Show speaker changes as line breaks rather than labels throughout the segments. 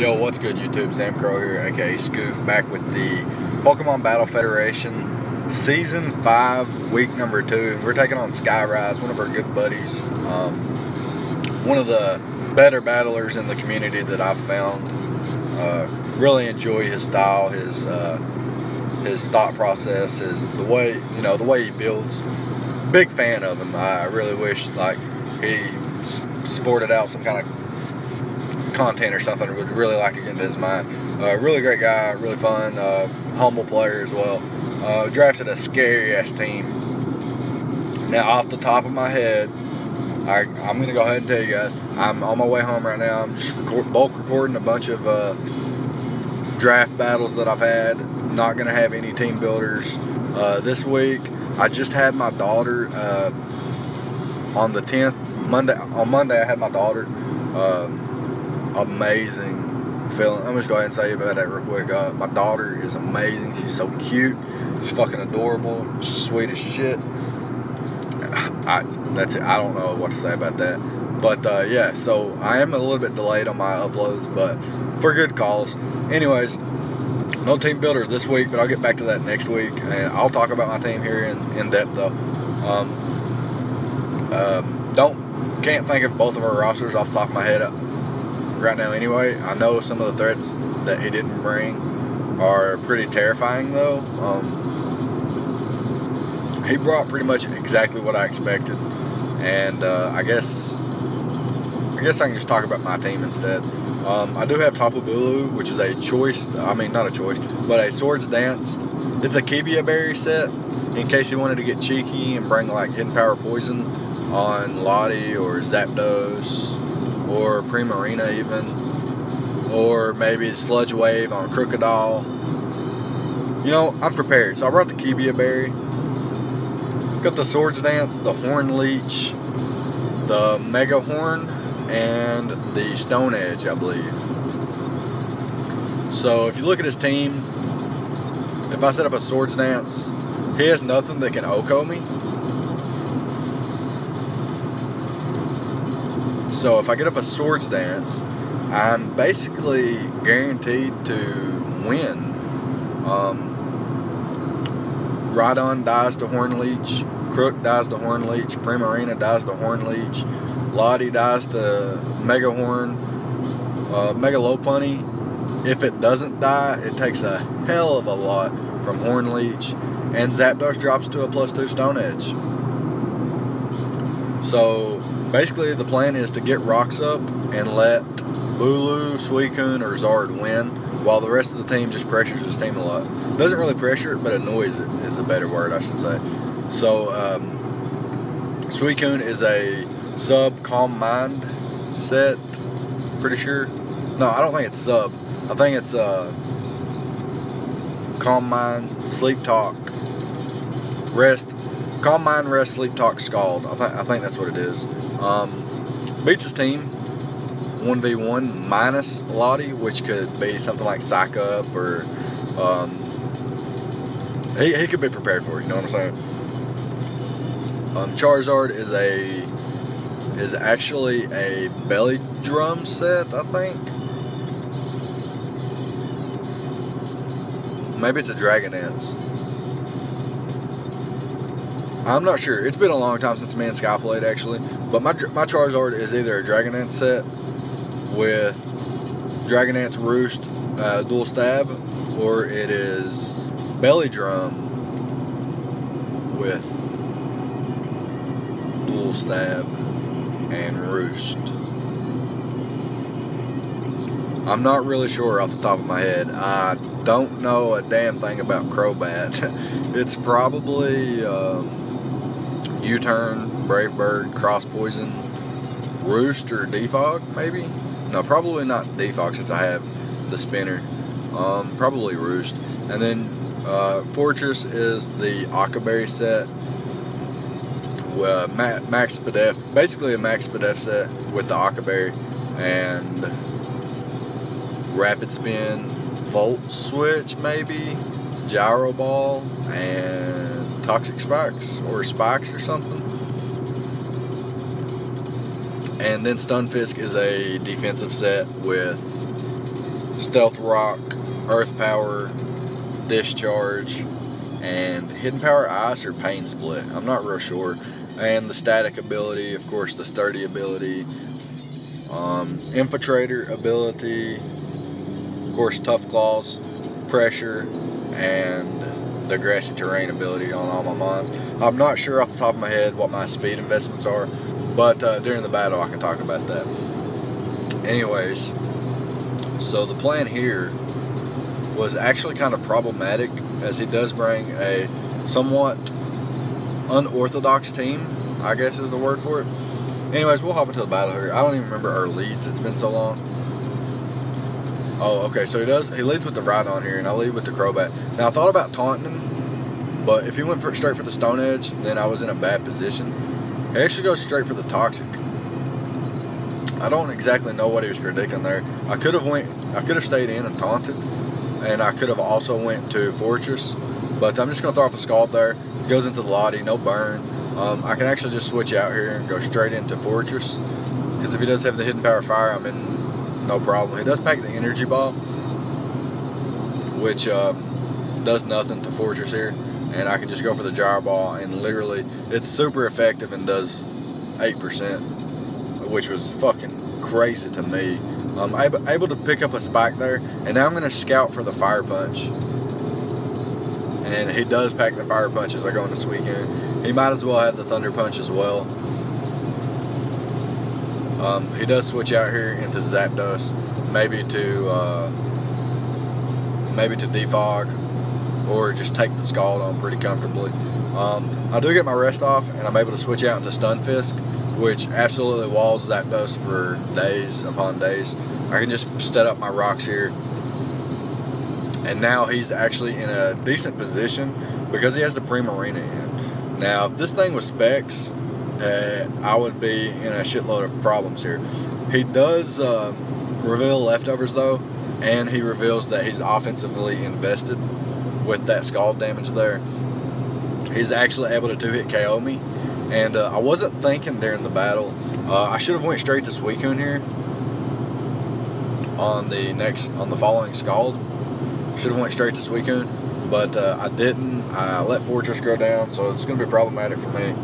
Yo, what's good YouTube? Sam Crow here, aka Scoop, back with the Pokemon Battle Federation Season 5, week number 2. We're taking on Skyy, one of our good buddies. One of the better battlers in the community that I've found. Really enjoy his style, his thought process, the way he builds. Big fan of him. I really wish he sported out some kind of content or something. I would really like to get into his mind. Really great guy, really fun, humble player as well. Drafted a scary ass team. Now, off the top of my head, I'm going to go ahead and tell you guys, I'm on my way home right now. I'm just bulk recording a bunch of draft battles that I've had. Not going to have any team builders this week. I just had my daughter on the 10th. On Monday, I had my daughter. Amazing feeling. I'm just go ahead and say about that real quick. My daughter is amazing. She's so cute. She's fucking adorable. She's sweet as shit. That's it. I don't know what to say about that. But yeah, so I am a little bit delayed on my uploads, but for good cause. Anyways, no team builders this week, but I'll get back to that next week, and I'll talk about my team here in depth though. Can't think of both of our rosters off the top of my head right now anyway. I know some of the threats that he didn't bring are pretty terrifying though. He brought pretty much exactly what I expected, and I guess I can just talk about my team instead. I do have Tapu Bulu, which is a choice, not a choice, but a Swords Dance. It's a Kibia Berry set, in case you wanted to get cheeky and bring like Hidden Power Poison on Lottie or Zapdos or Primarina even, or maybe Sludge Wave on Crocodile. You know, I'm prepared. So I brought the Kibia Berry, got the Swords Dance, the Horn Leech, the Mega Horn, and the Stone Edge, I believe. So if you look at his team, if I set up a Swords Dance, he has nothing that can OHKO me. So if I get up a Swords Dance, I'm basically guaranteed to win. Rhydon dies to Horn Leech, Crook dies to Horn Leech, Primarina dies to Horn Leech, Lottie dies to Mega Horn, Mega Lopunny. If it doesn't die, it takes a hell of a lot from Horn Leech, and Zapdos drops to a +2 Stone Edge. So basically the plan is to get rocks up and let Bulu, Suicune, or Zard win, while the rest of the team just pressures his team a lot. Doesn't really pressure it, but annoys it is a better word, I should say. So Suicune is a sub Calm Mind set, pretty sure. No, I don't think it's sub. I think it's Calm Mind, Sleep Talk, Rest. Calm Mind, Rest, Sleep Talk, Scald. I think that's what it is. Beats his team 1v1 minus Lottie, which could be something like Psych Up, or he could be prepared for it. You know what I'm saying? Charizard is actually a Belly Drum set, I think. Maybe it's a Dragon Dance. I'm not sure. It's been a long time since me and Sky played, actually. But my Charizard is either a Dragon Dance set with Dragon Dance Roost, Dual Stab, or it is Belly Drum with Dual Stab and Roost. I'm not really sure off the top of my head. I don't know a damn thing about Crobat. It's probably U-Turn, Brave Bird, Cross Poison, Roost, or Defog, maybe? No, probably not Defog since I have the spinner. Probably Roost. And then Fortress is the Akaberry set. Max PBF, basically a Max PBF set with the Akaberry and Rapid Spin, Volt Switch maybe, Gyro Ball, and Toxic Spikes, or Spikes or something. And then Stunfisk is a defensive set with stealth rock, earth power, discharge, and hidden power ice or pain split. I'm not real sure. And the static ability, of course, the sturdy ability, infiltrator ability, of course, tough claws, pressure, and the grassy terrain ability on all my mons. I'm not sure off the top of my head what my speed investments are, but during the battle I can talk about that. Anyways, so the plan here was actually kind of problematic, as he does bring a somewhat unorthodox team, I guess is the word for it. Anyways, we'll hop into the battle here. I don't even remember our leads, it's been so long. Oh, okay, so he leads with the Rhydon here, and I lead with the Crobat. Now, I thought about taunting him, but if he went straight for the Stone Edge, then I was in a bad position. He actually goes straight for the Toxic. I don't exactly know what he was predicting there. I could have stayed in and taunted, and I could have also went to Fortress, but I'm just going to throw off a Scald there. He goes into the Lottie, no burn. I can actually just switch out here and go straight into Fortress, because if he does have the Hidden Power Fire, I'm in no problem. He does pack the Energy Ball, which does nothing to Fortress here, and I can just go for the Gyro Ball, and literally, it's super effective and does 8%, which was fucking crazy to me. I'm able to pick up a spike there, and now I'm going to scout for the Fire Punch. And he does pack the Fire Punch as I go into Suicune. He might as well have the Thunder Punch as well. He does switch out here into Zapdos, maybe to Defog, or just take the Scald on pretty comfortably. I do get my rest off, and I'm able to switch out into Stunfisk, which absolutely walls Zapdos for days upon days. I can just set up my rocks here, and now he's actually in a decent position because he has the Primarina in. Now, if this thing was Specs, I would be in a shitload of problems here. He does reveal leftovers though, and he reveals that he's offensively invested with that Scald damage there. He's actually able to 2-hit KO me, and I wasn't thinking during the battle. I should have went straight to Suicune here on the following Scald. Should have went straight to Suicune, but I didn't. I let Fortress go down, so it's going to be problematic for me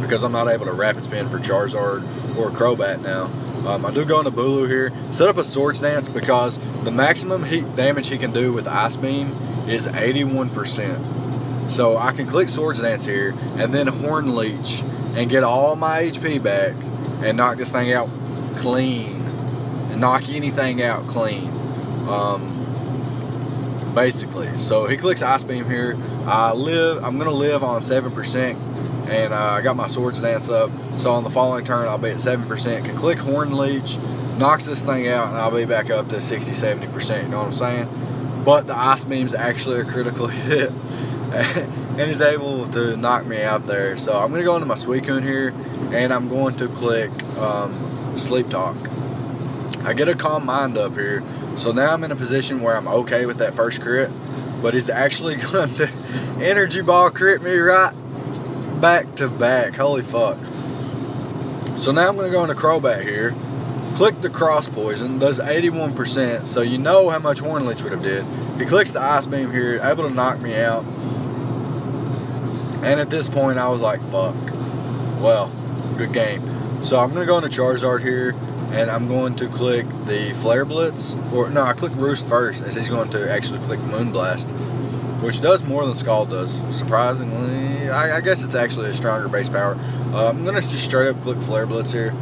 because I'm not able to Rapid Spin for Charizard or Crobat now. I do go into Bulu here, set up a Swords Dance because the maximum heat damage he can do with Ice Beam is 81%. So I can click Swords Dance here and then Horn Leech and get all my HP back and knock this thing out clean. And knock anything out clean. Basically. So he clicks Ice Beam here. I'm going to live on 7%. And I got my Swords Dance up, so on the following turn I'll be at 7%, can click Horn Leech, knocks this thing out, and I'll be back up to 60-70%, you know what I'm saying? But the Ice Beam's actually a critical hit, and he's able to knock me out there. So I'm going to go into my Suicune here, and I'm going to click Sleep Talk. I get a Calm Mind up here, so now I'm in a position where I'm okay with that first crit, but he's actually going to Energy Ball crit me right back to back. Holy fuck. So now I'm going to go into Crobat here, click the Cross Poison, does 81%, so you know how much Horn Leech would have did. He clicks the Ice Beam here, able to knock me out, and at this point I was like, fuck, well, good game. So I'm going to go into Charizard here, and I'm going to click the Flare Blitz, or no, I click Roost first, as he's going to actually click Moonblast, which does more than Scald does, surprisingly. I guess it's actually a stronger base power. I'm going to just straight up click Flare Blitz here.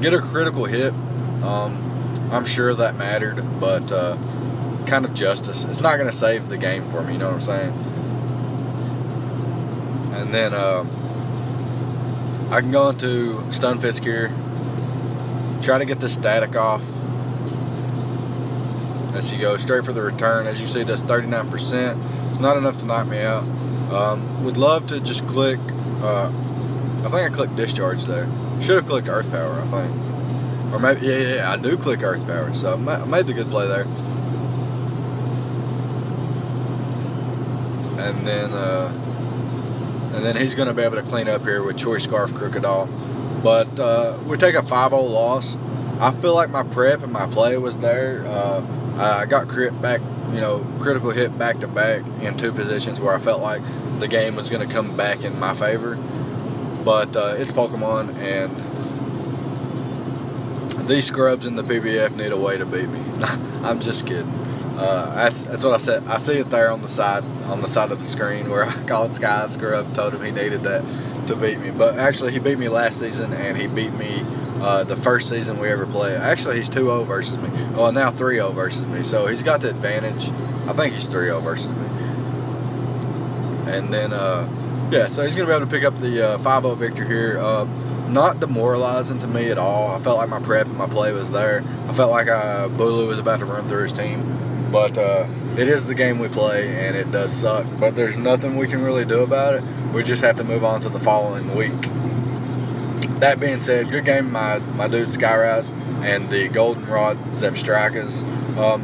Get a critical hit. I'm sure that mattered, but kind of justice. It's not going to save the game for me, you know what I'm saying? And then I can go into Stunfisk here. Try to get this static off. As he goes straight for the return. As you see, does 39%. Not enough to knock me out. Would love to just click, I think I clicked Discharge there. Should have clicked Earth Power, I think. Or maybe, yeah, I do click Earth Power. So I made the good play there. And then he's going to be able to clean up here with Choice Scarf Crocodile. But we take a 5-0 loss. I feel like my prep and my play was there. I got critical hit back to back in 2 positions where I felt like the game was going to come back in my favor. But it's Pokemon, and these scrubs in the PBF need a way to beat me. I'm just kidding. That's what I said. I see it there on the side of the screen where I called Skyy scrub, told him he needed that to beat me. But actually, he beat me last season, and he beat me the first season we ever played. Actually, he's 2-0 versus me. Well, now 3-0 versus me. So he's got the advantage. I think he's 3-0 versus me. And then, yeah, so he's going to be able to pick up the 5-0 victory here. Not demoralizing to me at all. I felt like my prep and my play was there. I felt like Bulu was about to run through his team. But it is the game we play, and it does suck. But there's nothing we can really do about it. We just have to move on to the following week. That being said, good game, my dude Skyy and the Goldenrod Zebstrikas.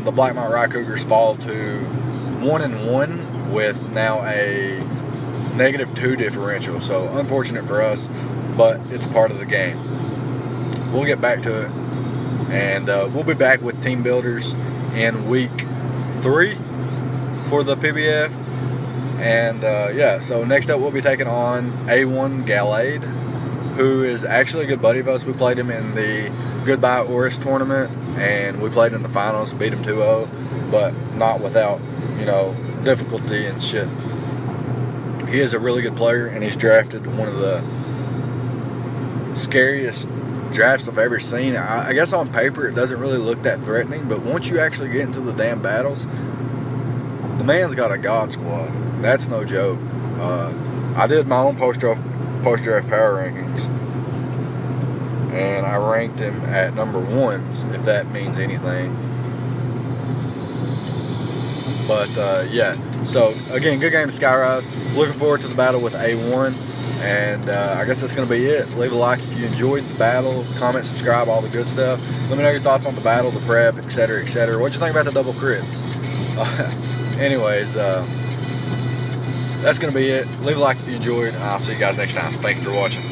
The Blackmount Rycougars fall to 1-1 with now a -2 differential. So unfortunate for us, but it's part of the game. We'll get back to it, and we'll be back with team builders in week 3 for the PBF. And yeah, so next up we'll be taking on A1 Gallade, who is actually a good buddy of us. We played him in the Goodbye Oris tournament, and we played in the finals, beat him 2-0, but not without, difficulty and shit. He is a really good player, and he's drafted one of the scariest drafts I've ever seen. I guess on paper it doesn't really look that threatening, but once you actually get into the damn battles, the man's got a god squad. That's no joke. I did my own post-draft power rankings, and I ranked him at number 1s, if that means anything. But yeah, so again, good game, Skyy. Looking forward to the battle with A1. And I guess that's going to be it. Leave a like if you enjoyed the battle. Comment, subscribe, all the good stuff. Let me know your thoughts on the battle, the prep, etc., etc. What you think about the double crits? Anyways, that's going to be it. Leave a like if you enjoyed, and I'll see you guys next time. Thank you for watching.